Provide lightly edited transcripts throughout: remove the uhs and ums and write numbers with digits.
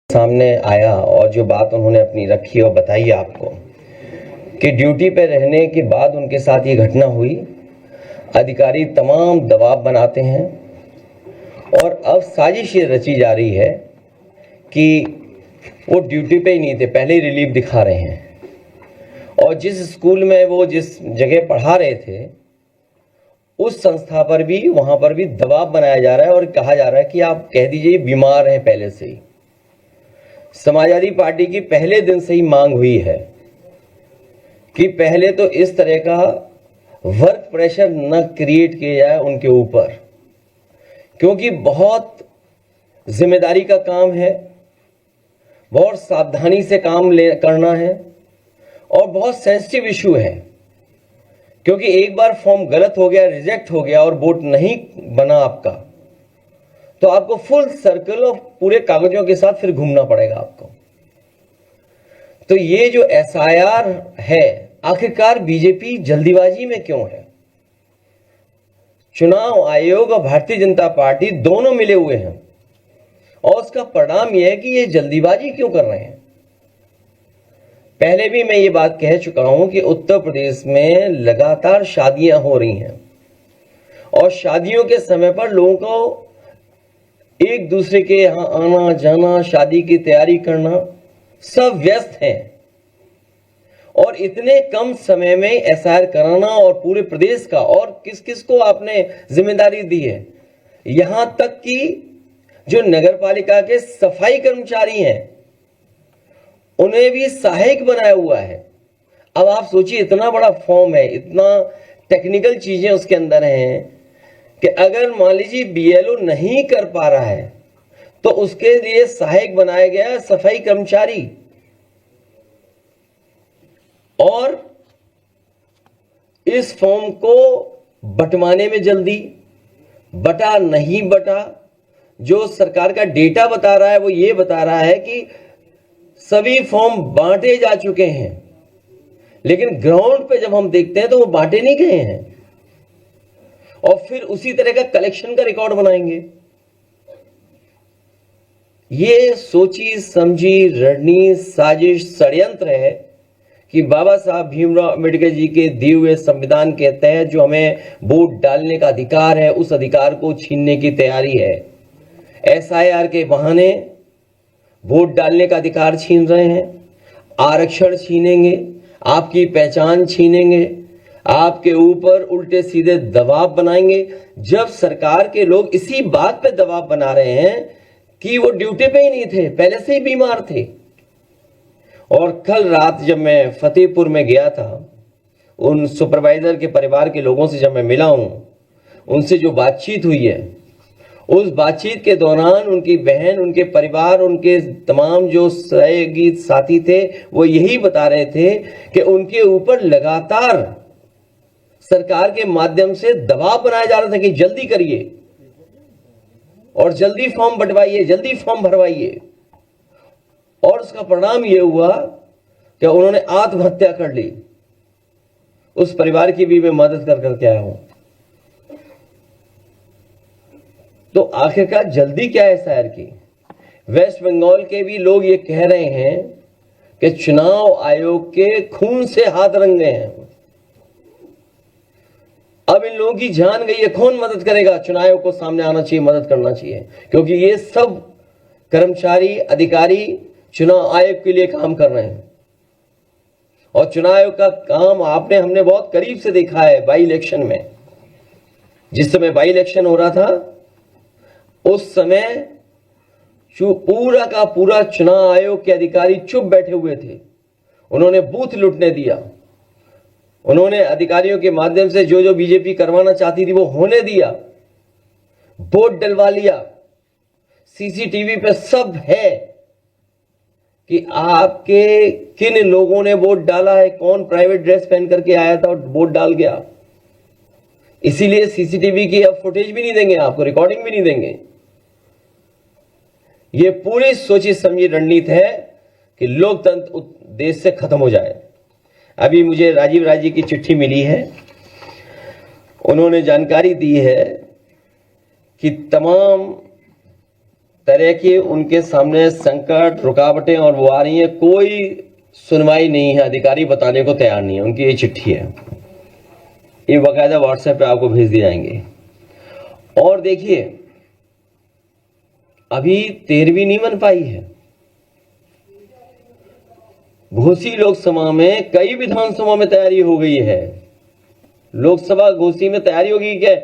सामने आया और जो बात उन्होंने अपनी रखी और बताई आपको कि ड्यूटी पे रहने के बाद उनके साथ ये घटना हुई। अधिकारी तमाम दबाव बनाते हैं और अब साजिश ये रची जा रही है कि वो ड्यूटी पे ही नहीं थे, पहले ही रिलीफ दिखा रहे हैं और जिस स्कूल में वो जिस जगह पढ़ा रहे थे उस संस्था पर भी, वहां पर भी दबाव बनाया जा रहा है और कहा जा रहा है कि आप कह दीजिए बीमार हैं पहले से ही। समाजवादी पार्टी की पहले दिन से ही मांग हुई है कि पहले तो इस तरह का वर्क प्रेशर न क्रिएट किया जाए उनके ऊपर, क्योंकि बहुत जिम्मेदारी का काम है, बहुत सावधानी से काम करना है और बहुत सेंसिटिव इशू है। क्योंकि एक बार फॉर्म गलत हो गया, रिजेक्ट हो गया और वोट नहीं बना आपका, तो आपको फुल सर्कल और पूरे कागजों के साथ फिर घूमना पड़ेगा आपको। तो ये जो एसआईआर है, आखिरकार बीजेपी जल्दीबाजी में क्यों है? चुनाव आयोग और भारतीय जनता पार्टी दोनों मिले हुए हैं और उसका परिणाम यह है कि ये जल्दीबाजी क्यों कर रहे हैं। पहले भी मैं ये बात कह चुका हूं कि उत्तर प्रदेश में लगातार शादियां हो रही हैं और शादियों के समय पर लोगों को एक दूसरे के यहां आना जाना, शादी की तैयारी करना, सब व्यस्त हैं और इतने कम समय में एसआईआर कराना और पूरे प्रदेश का, और किस किस को आपने जिम्मेदारी दी है, यहां तक कि जो नगर पालिका के सफाई कर्मचारी हैं उन्हें भी सहायक बनाया हुआ है। अब आप सोचिए, इतना बड़ा फॉर्म है, इतना टेक्निकल चीजें उसके अंदर हैं कि अगर मान लीजिए बीएलओ नहीं कर पा रहा है तो उसके लिए सहायक बनाया गया है सफाई कर्मचारी। और इस फॉर्म को बंटवाने में जल्दी बटा नहीं बटा, जो सरकार का डेटा बता रहा है वो ये बता रहा है कि सभी फॉर्म बांटे जा चुके हैं, लेकिन ग्राउंड पे जब हम देखते हैं तो वो बांटे नहीं गए हैं और फिर उसी तरह का कलेक्शन का रिकॉर्ड बनाएंगे। ये सोची समझी रणनीति, साजिश, षड्यंत्र है कि बाबा साहब भीमराव अम्बेडकर जी के दिए हुए संविधान के तहत जो हमें वोट डालने का अधिकार है, उस अधिकार को छीनने की तैयारी है। एसआईआर के बहाने वोट डालने का अधिकार छीन रहे हैं, आरक्षण छीनेंगे, आपकी पहचान छीनेंगे, आपके ऊपर उल्टे सीधे दबाव बनाएंगे। जब सरकार के लोग इसी बात पे दबाव बना रहे हैं कि वो ड्यूटी पे ही नहीं थे, पहले से ही बीमार थे। और कल रात जब मैं फतेहपुर में गया था, उन सुपरवाइजर के परिवार के लोगों से जब मैं मिला हूं, उनसे जो बातचीत हुई है, उस बातचीत के दौरान उनकी बहन, उनके परिवार, उनके तमाम जो सहयोगी साथी थे वो यही बता रहे थे कि उनके ऊपर लगातार सरकार के माध्यम से दबाव बनाया जा रहा था कि जल्दी करिए और जल्दी फॉर्म बंटवाइए, जल्दी फॉर्म भरवाइए। और उसका परिणाम यह हुआ कि उन्होंने आत्महत्या कर ली। उस परिवार की भी मैं मदद कर करके आया हूं। तो आखिरकार जल्दी क्या है एसआईआर की? वेस्ट बंगाल के भी लोग ये कह रहे हैं कि चुनाव आयोग के खून से हाथ रंगे हैं। अब इन लोगों की जान गई है, कौन मदद करेगा? चुनाव आयोग को सामने आना चाहिए, मदद करना चाहिए, क्योंकि ये सब कर्मचारी, अधिकारी चुनाव आयोग के लिए काम कर रहे हैं। और चुनाव आयोग का काम हमने बहुत करीब से देखा है बाई इलेक्शन में। जिस समय बाई इलेक्शन हो रहा था उस समय पूरा का पूरा चुनाव आयोग के अधिकारी चुप बैठे हुए थे। उन्होंने बूथ लूटने दिया, उन्होंने अधिकारियों के माध्यम से जो जो बीजेपी करवाना चाहती थी वो होने दिया, वोट डलवा लिया। सीसीटीवी पे सब है कि आपके किन लोगों ने वोट डाला है, कौन प्राइवेट ड्रेस पहन करके आया था और वोट डाल गया। इसीलिए सीसीटीवी की अब फुटेज भी नहीं देंगे आपको, रिकॉर्डिंग भी नहीं देंगे। ये पूरी सोची समझी रणनीति है कि लोकतंत्र देश से खत्म हो जाए। अभी मुझे राजीव राय जी की चिट्ठी मिली है, उन्होंने जानकारी दी है कि तरह के उनके सामने संकट, रुकावटें और वो आ रही हैं, कोई सुनवाई नहीं है, अधिकारी बताने को तैयार नहीं है। उनकी ये चिट्ठी है, ये बाकायदा व्हाट्सएप पे आपको भेज दिए जाएंगे। और देखिए, अभी 13वीं नहीं बन पाई है। घोसी लोकसभा में कई विधानसभा में तैयारी हो गई है। लोकसभा घोसी में तैयारी होगी कि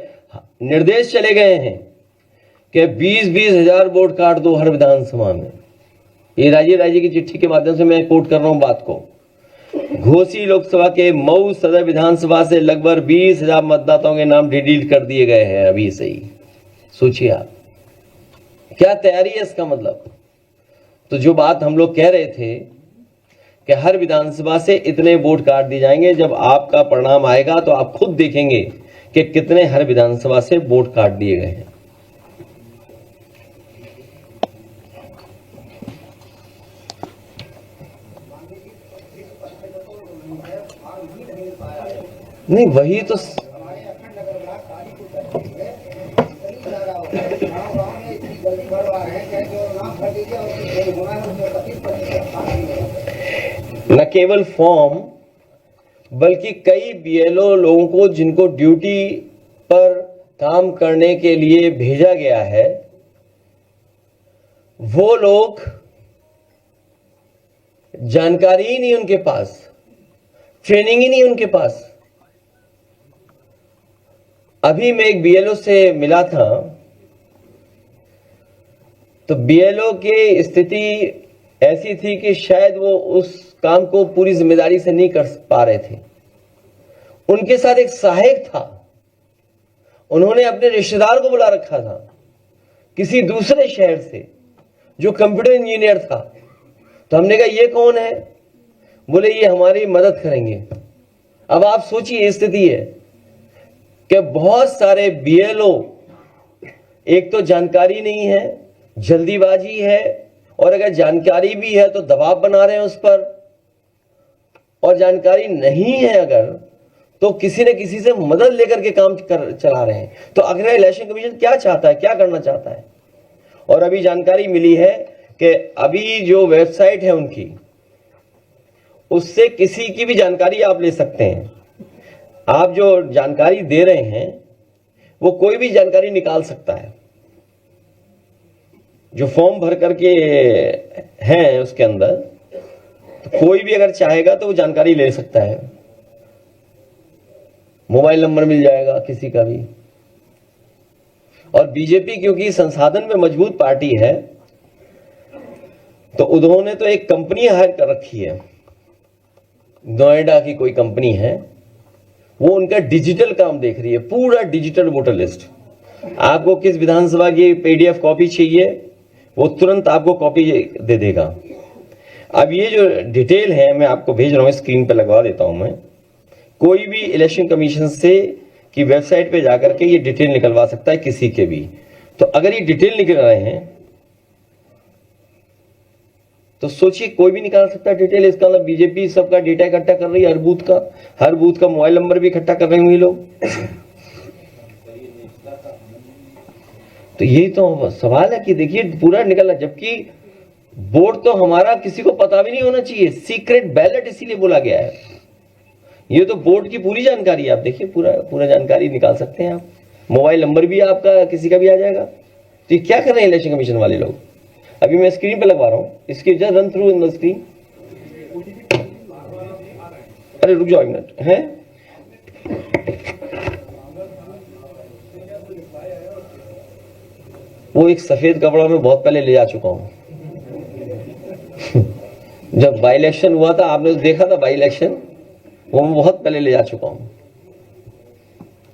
निर्देश चले गए हैं कि 20-20 हजार वोट काट दो हर विधानसभा में। ये राज्य की चिट्ठी के माध्यम से मैं कोट कर रहा हूं बात को। घोसी लोकसभा के मऊ सदर विधानसभा से लगभग 20 हजार मतदाताओं के नाम डिलीट कर दिए गए हैं अभी से ही। सोचिए आप, क्या तैयारी है इसका मतलब। तो जो बात हम लोग कह रहे थे कि हर विधानसभा से इतने वोट काट दिए जाएंगे, जब आपका परिणाम आएगा तो आप खुद देखेंगे कि कितने हर विधानसभा से वोट काट दिए गए हैं। नहीं, वही तो न केवल फॉर्म बल्कि कई बीएलओ लोगों को जिनको ड्यूटी पर काम करने के लिए भेजा गया है, वो लोग जानकारी ही नहीं उनके पास, ट्रेनिंग ही नहीं उनके पास। अभी मैं एक बीएलओ से मिला था, तो बीएलओ की स्थिति ऐसी थी कि शायद वो उस काम को पूरी जिम्मेदारी से नहीं कर पा रहे थे। उनके साथ एक सहायक था, उन्होंने अपने रिश्तेदार को बुला रखा था किसी दूसरे शहर से, जो कंप्यूटर इंजीनियर था। तो हमने कहा ये कौन है? बोले ये हमारी मदद करेंगे। अब आप सोचिए, स्थिति है कि बहुत सारे बीएलओ, एक तो जानकारी नहीं है, जल्दीबाजी है, और अगर जानकारी भी है तो दबाव बना रहे हैं उस पर, और जानकारी नहीं है अगर तो किसी न किसी से मदद लेकर के काम चला रहे हैं। तो अगर इलेक्शन कमीशन क्या चाहता है, क्या करना चाहता है? और अभी जानकारी मिली है कि अभी जो वेबसाइट है उनकी, उससे किसी की भी जानकारी आप ले सकते हैं। आप जो जानकारी दे रहे हैं वो कोई भी जानकारी निकाल सकता है। जो फॉर्म भर करके हैं उसके अंदर, तो कोई भी अगर चाहेगा तो वो जानकारी ले सकता है। मोबाइल नंबर मिल जाएगा किसी का भी। और बीजेपी क्योंकि संसाधन में मजबूत पार्टी है, तो उन्होंने तो एक कंपनी हायर कर रखी है, नोएडा की कोई कंपनी है, वो उनका डिजिटल काम देख रही है, पूरा डिजिटल वोटर लिस्ट। आपको किस विधानसभा की पीडीएफ कॉपी चाहिए, वो तुरंत आपको कॉपी दे देगा। अब ये जो डिटेल है मैं आपको भेज रहा हूं, स्क्रीन पे लगवा देता हूं मैं। कोई भी इलेक्शन कमीशन से की वेबसाइट पे जाकर के ये डिटेल निकलवा सकता है किसी के भी। तो अगर ये डिटेल निकल रहे हैं तो सोचिए, कोई भी निकाल सकता है डिटेल। इसका मतलब बीजेपी सबका डेटा इकट्ठा कर रही है, हर बूथ का मोबाइल नंबर भी इकट्ठा कर रहे होंगे लोग। तो यही तो सवाल है कि देखिए पूरा निकला, जबकि वोट तो हमारा किसी को पता भी नहीं होना चाहिए। सीक्रेट बैलेट इसीलिए बोला गया है। ये तो बोर्ड की पूरी जानकारी, आप देखिए पूरा जानकारी निकाल सकते हैं आप। मोबाइल नंबर भी आपका किसी का भी आ जाएगा। तो ये क्या कर रहे हैं इलेक्शन कमीशन वाले लोग? अभी मैं स्क्रीन पे लगवा रहा हूं, इसकी just run through in the screen. अरे रुक जाओ एक मिनट, है वो एक सफेद कपड़ा में बहुत पहले ले जा चुका हूं। जब बाई इलेक्शन हुआ था, आपने देखा था बाई इलेक्शन, वो मैं बहुत पहले ले जा चुका हूं।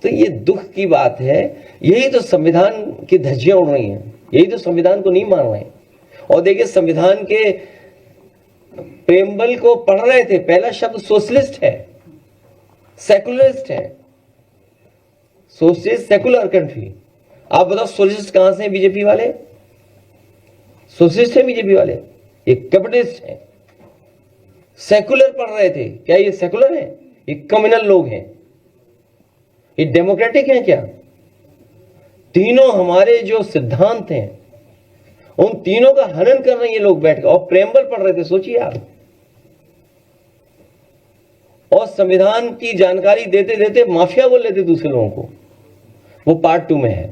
तो ये दुख की बात है। यही तो संविधान की धज्जियां उड़ रही हैं, यही तो संविधान को नहीं मान रहे हैं। और देखिए, संविधान के प्रेम्बल को पढ़ रहे थे, पहला शब्द सोशलिस्ट है, सेकुलरिस्ट है। Socialist secular country. आप बताओ सोशलिस्ट कहां से हैं बीजेपी वाले? सोशलिस्ट है बीजेपी वाले, ये कैपिटलिस्ट है। सेकुलर पढ़ रहे थे, क्या ये सेकुलर है? ये कम्युनल लोग हैं, ये डेमोक्रेटिक हैं क्या? तीनों हमारे जो सिद्धांत हैं उन तीनों का हनन कर रहे हैं ये लोग बैठ कर, और प्रेम्बल पढ़ रहे थे, सोचिए आप। और संविधान की जानकारी देते देते माफिया बोल लेते दूसरे लोगों को। वो पार्ट 2 में है।